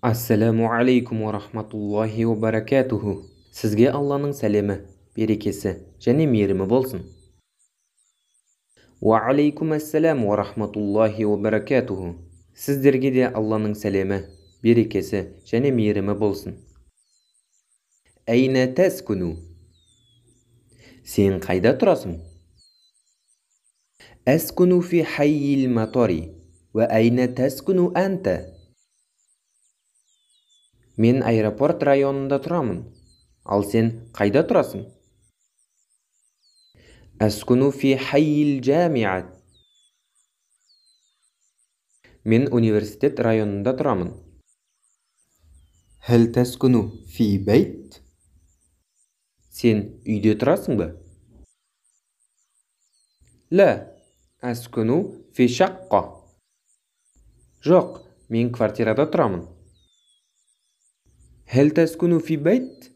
Ассаламу алейкум ва рахматуллахи ва баракатуху. Сізге Алланың сәлемі, берекесі және мейірімі болсын. Ва алейкум ассалам ва рахматуллахи ва баракатуху. Сіздерге де Алланың сәлемі, берекесі және мейірімі болсын. Әйна таскуну? Сен қайда тұрасың? Аскуну фи хайил матари. Ва әйна таскуну анта? Мен аэропорт районында тұрамын. Ал сен қайда тұрасың? Аскуну фи хайил джамиат. Мен университет районында тұрамын. Хәл таскуну фи бейт? Сен үйде тұрасың ба? Ла, аскуну фи шаққа. Жоқ, мен квартирада тұрамын. Хәл таскуну фи бейт?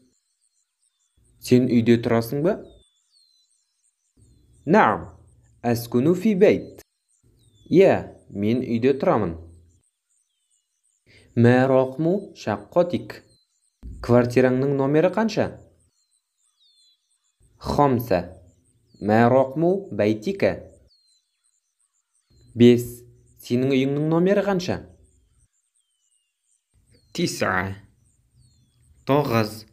Сен үйде тұрасың ба? Наам, аскуну фи бейт. Я, мен үйде тұрамын. Мә рақму шаққатик. Квартираңның номері қанша? Хамса. Мә рақму бәйтика. 5. Сенің үйіңнің номері қанша? 9. 9.